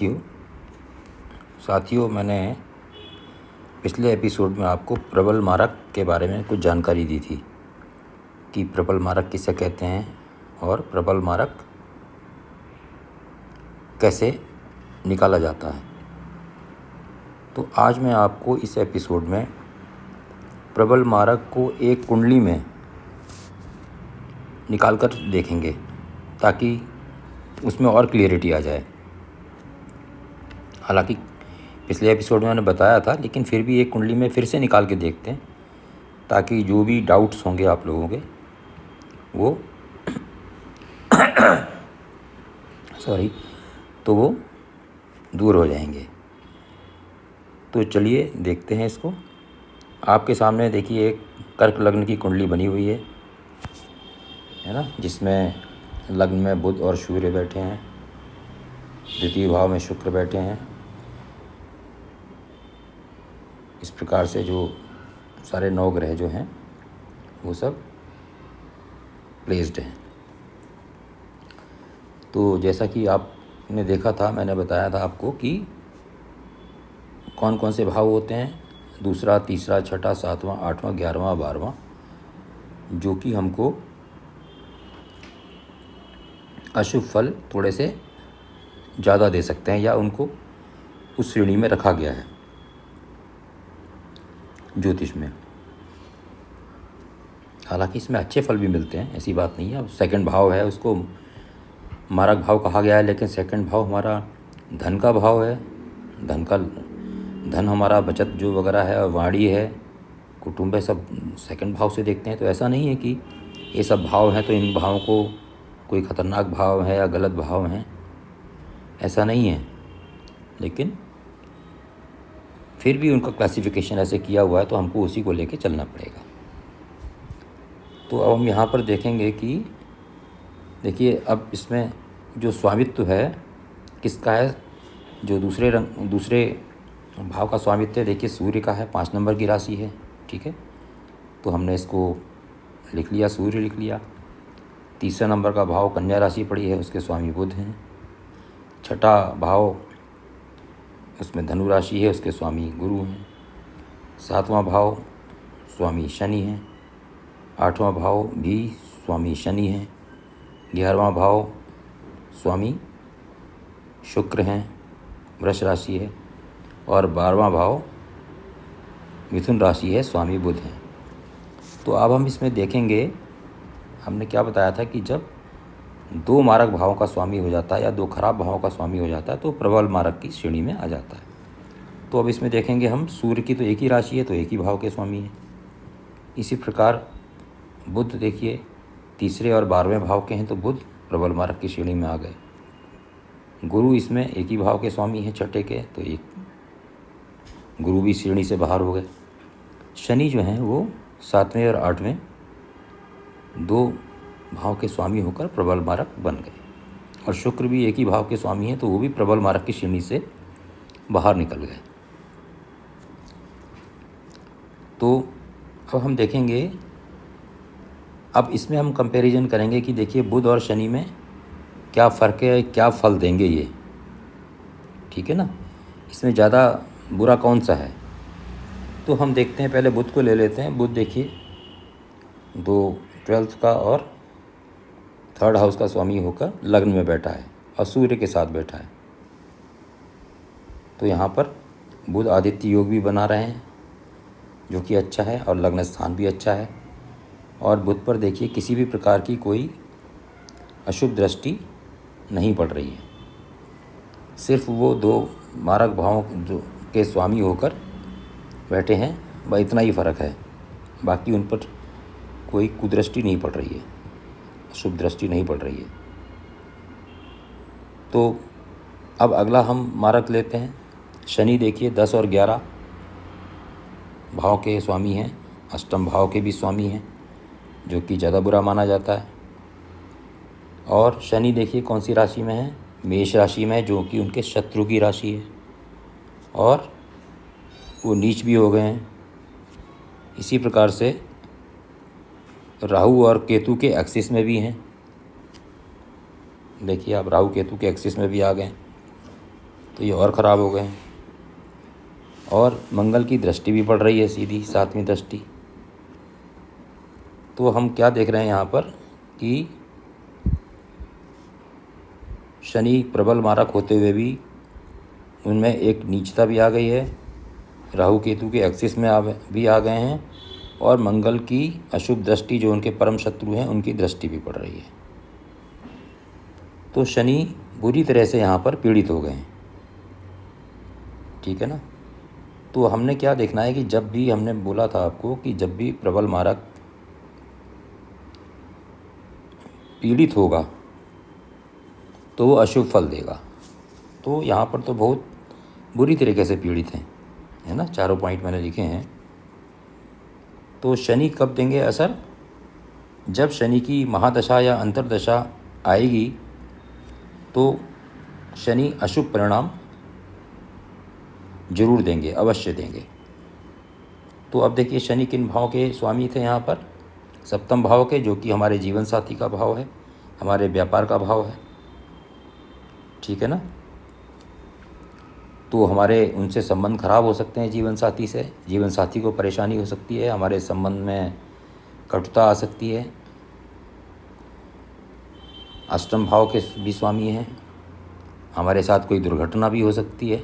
साथियों साथियों मैंने पिछले एपिसोड में आपको प्रबल मारक के बारे में कुछ जानकारी दी थी कि प्रबल मारक किसे कहते हैं और प्रबल मारक कैसे निकाला जाता है। तो आज मैं आपको इस एपिसोड में प्रबल मारक को एक कुंडली में निकाल कर देखेंगे ताकि उसमें और क्लियरिटी आ जाए। हालांकि पिछले एपिसोड में मैंने बताया था, लेकिन फिर भी एक कुंडली में फिर से निकाल के देखते हैं ताकि जो भी डाउट्स होंगे आप लोगों के वो वो दूर हो जाएंगे। तो चलिए देखते हैं इसको। आपके सामने देखिए एक कर्क लग्न की कुंडली बनी हुई है ना, जिसमें लग्न में बुध और सूर्य बैठे हैं, द्वितीय भाव में शुक्र बैठे हैं। इस प्रकार से जो सारे 9 ग्रह जो हैं वो सब प्लेस्ड हैं। तो जैसा कि आपने देखा था, मैंने बताया था आपको कि कौन कौन से भाव होते हैं, दूसरा, तीसरा, छठा, सातवां, आठवां, 11वां, 12वां, जो कि हमको अशुभ फल थोड़े से ज़्यादा दे सकते हैं या उनको उस श्रेणी में रखा गया है ज्योतिष में। हालांकि इसमें अच्छे फल भी मिलते हैं, ऐसी बात नहीं है। अब सेकंड भाव है, उसको मारक भाव कहा गया है, लेकिन सेकंड भाव हमारा धन का भाव है। धन हमारा बचत जो वगैरह है, वाणी है, कुटुंब है, सब सेकंड भाव से देखते हैं। तो ऐसा नहीं है कि ये सब भाव हैं तो इन भावों को कोई ख़तरनाक भाव है या गलत भाव हैं, ऐसा नहीं है। लेकिन फिर भी उनका क्लासिफिकेशन ऐसे किया हुआ है तो हमको उसी को लेके चलना पड़ेगा। तो अब हम यहाँ पर देखेंगे कि देखिए, अब इसमें जो स्वामित्व है किसका है, जो दूसरे भाव का स्वामित्व है, देखिए सूर्य का है, 5 नंबर की राशि है। ठीक है, तो हमने इसको लिख लिया, सूर्य लिख लिया। तीसरा नंबर का भाव कन्या राशि पड़ी है, उसके स्वामी बुध हैं। छठा भाव उसमें धनु राशि है, उसके स्वामी गुरु हैं। 7वां भाव स्वामी शनि हैं। 8वां भाव भी स्वामी शनि हैं। 11वां भाव स्वामी शुक्र हैं, वृष राशि है। और 12वां भाव मिथुन राशि है, स्वामी बुध हैं। तो अब हम इसमें देखेंगे, हमने क्या बताया था कि जब 2 मारक भावों का स्वामी हो जाता है या 2 खराब भावों का स्वामी हो जाता है तो प्रबल मारक की श्रेणी में आ जाता है। तो अब इसमें देखेंगे हम, सूर्य की तो एक ही राशि है तो एक ही भाव के स्वामी है। इसी प्रकार बुध देखिए तीसरे और 12वें भाव के हैं तो बुध प्रबल मारक की श्रेणी में आ गए। गुरु इसमें एक ही भाव के स्वामी हैं, छठे के, तो एक गुरु भी श्रेणी से बाहर हो गए। शनि जो हैं वो 7वें और 8वें 2 भाव के स्वामी होकर प्रबल मारक बन गए। और शुक्र भी एक ही भाव के स्वामी हैं तो वो भी प्रबल मारक की श्रेणी से बाहर निकल गए। तो अब हम देखेंगे, अब इसमें हम कंपैरिजन करेंगे कि देखिए बुध और शनि में क्या फ़र्क है, क्या फल देंगे ये। ठीक है ना, इसमें ज़्यादा बुरा कौन सा है। तो हम देखते हैं, पहले बुध को ले लेते हैं। बुध देखिए 12th का और 3rd हाउस का स्वामी होकर लग्न में बैठा है और सूर्य के साथ बैठा है। तो यहाँ पर बुध आदित्य योग भी बना रहे हैं जो कि अच्छा है, और लग्न स्थान भी अच्छा है। और बुध पर देखिए किसी भी प्रकार की कोई अशुभ दृष्टि नहीं पड़ रही है। सिर्फ वो 2 मारक भावों जो के स्वामी होकर बैठे हैं, बस इतना ही फ़र्क है। बाकी उन पर कोई कुदृष्टि नहीं पड़ रही है, शुभ दृष्टि नहीं पड़ रही है। तो अब अगला हम मारक लेते हैं। शनि देखिए 10 और 11 भाव के स्वामी हैं, अष्टम भाव के भी स्वामी हैं, जो कि ज़्यादा बुरा माना जाता है। और शनि देखिए कौन सी राशि में है, मेष राशि में है, जो कि उनके शत्रु की राशि है, और वो नीच भी हो गए हैं। इसी प्रकार से राहु और केतु के एक्सिस में भी हैं। देखिए आप राहु केतु के एक्सिस में भी आ गए। तो ये और ख़राब हो गए हैं। और मंगल की दृष्टि भी पड़ रही है, सीधी 7वीं दृष्टि। तो हम क्या देख रहे हैं यहाँ पर कि शनि प्रबल मारक होते हुए भी उनमें एक नीचता भी आ गई है, राहु केतु के एक्सिस में भी आ गए हैं, और मंगल की अशुभ दृष्टि जो उनके परम शत्रु हैं उनकी दृष्टि भी पड़ रही है। तो शनि बुरी तरह से यहाँ पर पीड़ित हो गए हैं, ठीक है ना। तो हमने क्या देखना है कि जब भी, हमने बोला था आपको कि जब भी प्रबल मारक पीड़ित होगा तो वो अशुभ फल देगा। तो यहाँ पर तो बहुत बुरी तरीके से पीड़ित हैं, है ना। चारों पॉइंट मैंने लिखे हैं। तो शनि कब देंगे असर? जब शनि की महादशा या अंतर्दशा आएगी तो शनि अशुभ परिणाम जरूर देंगे, अवश्य देंगे। तो अब देखिए शनि किन भाव के स्वामी थे यहाँ पर? 7म भाव के, जो कि हमारे जीवन साथी का भाव है, हमारे व्यापार का भाव है, ठीक है ना। तो हमारे उनसे संबंध खराब हो सकते हैं, जीवन साथी से, जीवन साथी को परेशानी हो सकती है, हमारे संबंध में कटुता आ सकती है। 8म भाव के भी स्वामी हैं, हमारे साथ कोई दुर्घटना भी हो सकती है,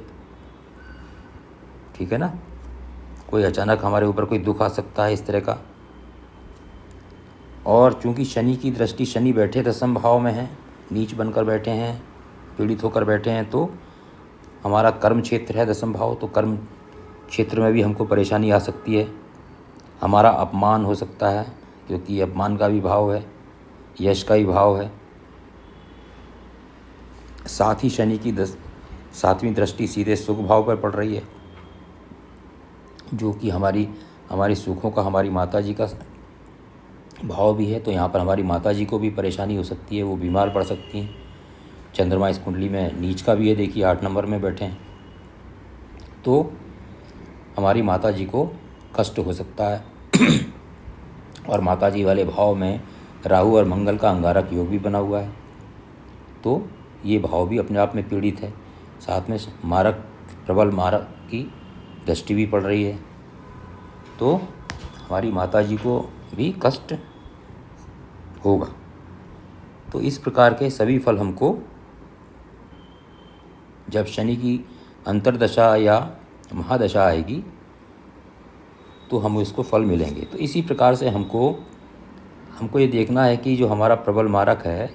ठीक है ना। कोई अचानक हमारे ऊपर कोई दुख आ सकता है इस तरह का। और चूंकि शनि की दृष्टि, शनि बैठे 10म भाव में हैं, नीच बनकर बैठे हैं, पीड़ित होकर बैठे हैं, तो हमारा कर्म क्षेत्र है 10म भाव, तो कर्म क्षेत्र में भी हमको परेशानी आ सकती है। हमारा अपमान हो सकता है, क्योंकि अपमान का भी भाव है, यश का भी भाव है। साथ ही शनि की 7वीं दृष्टि सीधे सुख भाव पर पड़ रही है, जो कि हमारी सुखों का, हमारी माताजी का भाव भी है। तो यहाँ पर हमारी माताजी को भी परेशानी हो सकती है, वो बीमार पड़ सकती हैं। चंद्रमा इस कुंडली में नीच का भी है, देखिए 8 नंबर में बैठे हैं, तो हमारी माताजी को कष्ट हो सकता है। और माताजी वाले भाव में राहु और मंगल का अंगारक योग भी बना हुआ है, तो ये भाव भी अपने आप में पीड़ित है। साथ में मारक, प्रबल मारक की दृष्टि भी पड़ रही है, तो हमारी माताजी को भी कष्ट होगा। तो इस प्रकार के सभी फल हमको जब शनि की अंतर्दशा या महादशा आएगी तो हम इसको फल मिलेंगे। तो इसी प्रकार से हमको ये देखना है कि जो हमारा प्रबल मारक है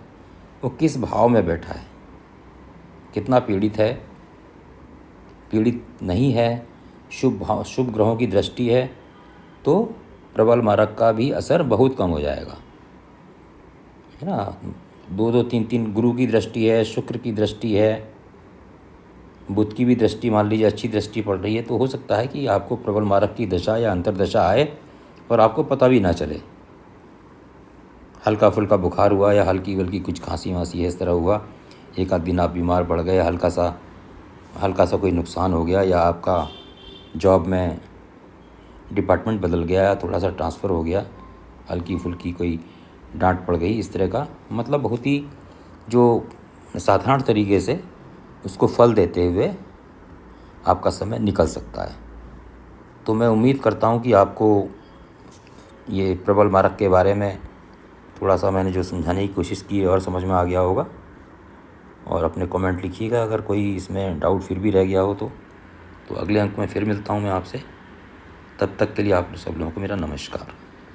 वो किस भाव में बैठा है, कितना पीड़ित है, पीड़ित नहीं है, शुभ ग्रहों की दृष्टि है, तो प्रबल मारक का भी असर बहुत कम हो जाएगा, है ना। 2-2, 3-3 गुरु की दृष्टि है, शुक्र की दृष्टि है, बुध की भी दृष्टि मान लीजिए अच्छी दृष्टि पड़ रही है, तो हो सकता है कि आपको प्रबल मारक की दशा या अंतर्दशा आए और आपको पता भी ना चले। हल्का फुल्का बुखार हुआ या हल्की बल्कि कुछ खांसी वांसी है, इस तरह हुआ, एक आध दिन आप बीमार पड़ गए, हल्का सा कोई नुकसान हो गया, या आपका जॉब में डिपार्टमेंट बदल गया, या थोड़ा सा ट्रांसफ़र हो गया, हल्की फुल्की कोई डांट पड़ गई, इस तरह का, मतलब बहुत ही जो साधारण तरीके से उसको फल देते हुए आपका समय निकल सकता है। तो मैं उम्मीद करता हूँ कि आपको ये प्रबल मारक के बारे में थोड़ा सा मैंने जो समझाने की कोशिश की है और समझ में आ गया होगा। और अपने कमेंट लिखिएगा अगर कोई इसमें डाउट फिर भी रह गया हो तो अगले अंक में फिर मिलता हूँ मैं आपसे। तब तक के लिए आप सब लोगों को मेरा नमस्कार।